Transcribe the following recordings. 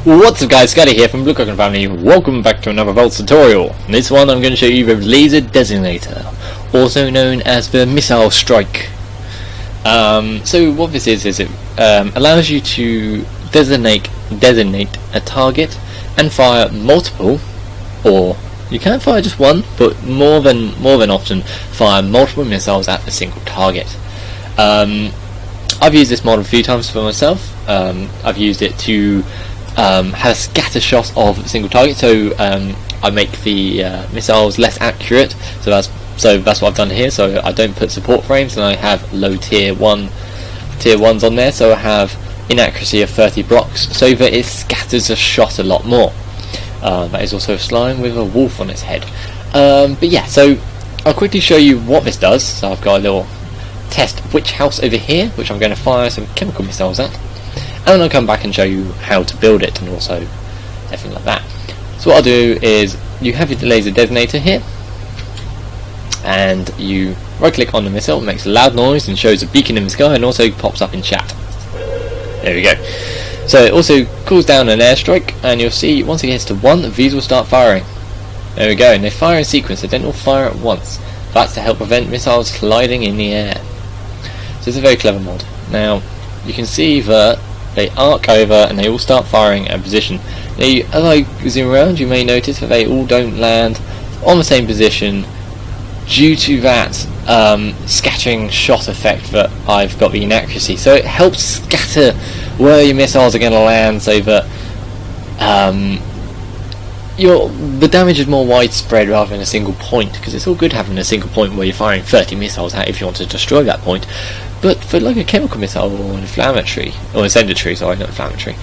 What's up guys, Skottyy here from Blue Coconut Family. Welcome back to another Voltz tutorial. In this one I'm going to show you the laser designator, also known as the missile strike. So what this is it allows you to designate a target and fire multiple, or you can fire just one, but more than often fire multiple missiles at a single target. I've used this model a few times for myself. I've used it to have a scatter shot of a single target, so I make the missiles less accurate. So that's what I've done here. So I don't put support frames, and I have low tier ones on there. So I have inaccuracy of 30 blocks, so that it scatters a shot a lot more. That is also a slime with a wolf on its head. But yeah, so I'll quickly show you what this does. So I've got a little test witch house over here, which I'm going to fire some chemical missiles at. And I'll come back and show you how to build it and also everything like that. So what I'll do is, you have your laser designator here, and you right click on the missile. It makes a loud noise and shows a beacon in the sky, and also pops up in chat. There we go. So it also cools down an airstrike, and you'll see once it gets to 1, these will start firing. There we go, and they fire in sequence, they don't all fire at once. That's to help prevent missiles sliding in the air. So it's a very clever mod. Now you can see that they arc over and they all start firing at a position. Now as I zoom around, you may notice that they all don't land on the same position due to that scattering shot effect that I've got the inaccuracy. So it helps scatter where your missiles are going to land, so that the damage is more widespread rather than a single point, because it's all good having a single point where you're firing 30 missiles at if you want to destroy that point. But for like a chemical missile or an inflammatory, or incendiary, sorry, not inflammatory,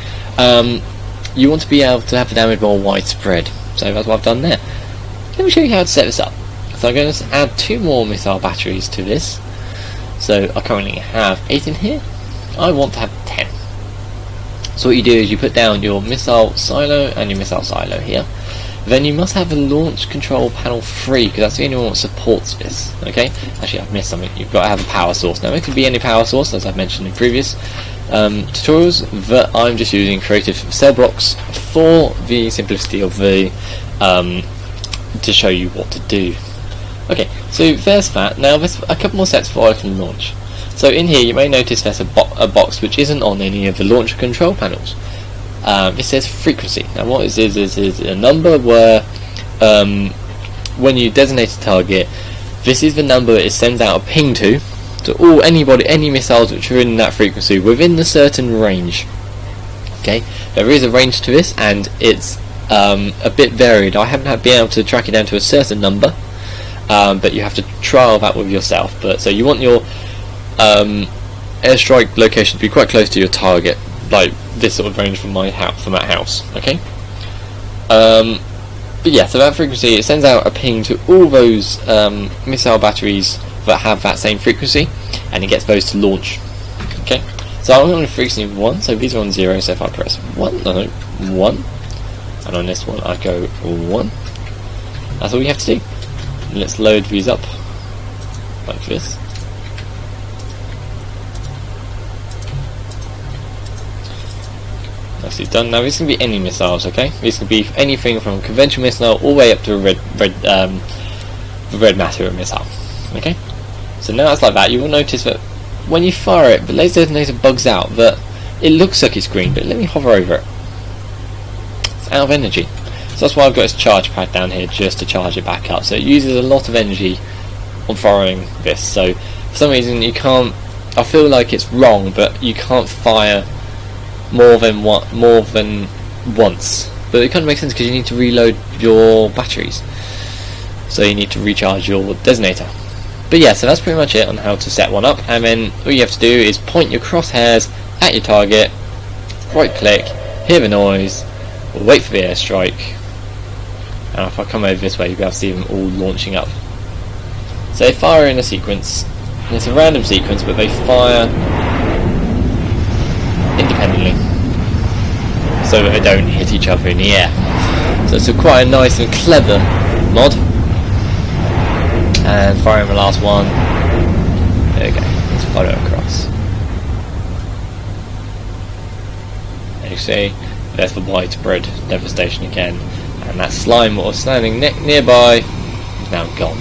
you want to be able to have the damage more widespread. So that's what I've done there. Let me show you how to set this up. So I'm going to add 2 more missile batteries to this. So I currently have 8 in here. I want to have 10. So what you do is you put down your missile silo and your missile silo here. Then you must have a launch control panel free, because that's the only one that supports this. Okay? Actually, I've missed something. You've got to have a power source. Now, it could be any power source, as I've mentioned in previous tutorials, but I'm just using creative cell blocks for the simplicity of the to show you what to do. Okay, so there's that. Now there's a couple more sets before I can launch. So in here you may notice there's a box which isn't on any of the launch control panels. It says frequency. Now what it is a number where when you designate a target, this is the number it sends out a ping to any missiles which are in that frequency within the certain range. Okay, there is a range to this, and it's a bit varied. I haven't been able to track it down to a certain number, but you have to trial that with yourself. But so you want your airstrike location to be quite close to your target, like this sort of range from my house, from that house. Okay. But yeah, so that frequency, it sends out a ping to all those missile batteries that have that same frequency, and it gets those to launch. Okay. So I'm on a frequency of 1, so these are on 0. So if I press 1, and on this one I go 1. That's all you have to do. And let's load these up like this. Nicely done. Now this can be any missiles, okay? This can be anything from a conventional missile all the way up to a red matter missile. Okay? So now it's like that. You will notice that when you fire it, the laser designator bugs out, that it looks like it's green, but let me hover over it. It's out of energy. So that's why I've got this charge pad down here, just to charge it back up. So it uses a lot of energy on firing this. So for some reason you can't, I feel like it's wrong, but you can't fire more than once. But it kind of makes sense, because you need to reload your batteries, so you need to recharge your designator. But yeah, so that's pretty much it on how to set one up. And then all you have to do is point your crosshairs at your target, right click, hear the noise, wait for the airstrike, and if I come over this way you'll be able to see them all launching up. So they fire in a sequence, and it's a random sequence, but they fire independently, so that they don't hit each other in the air. So it's quite a nice and clever mod. And firing the last one. There we go. Let's fire it across. There you see, there's the widespread devastation again, and that slime that was standing nearby is now gone.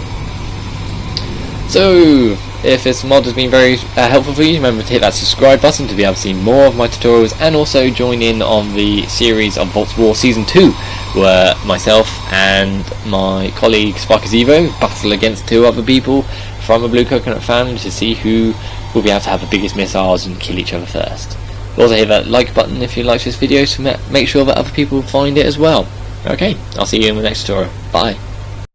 So, if this mod has been very helpful for you, remember to hit that subscribe button to be able to see more of my tutorials, and also join in on the series of Voltz War Season 2, where myself and my colleague Skotyyy battle against 2 other people from a Blue Coconut family to see who will be able to have the biggest missiles and kill each other first. Also hit that like button if you liked this video to make sure that other people find it as well. Okay, I'll see you in the next tutorial. Bye.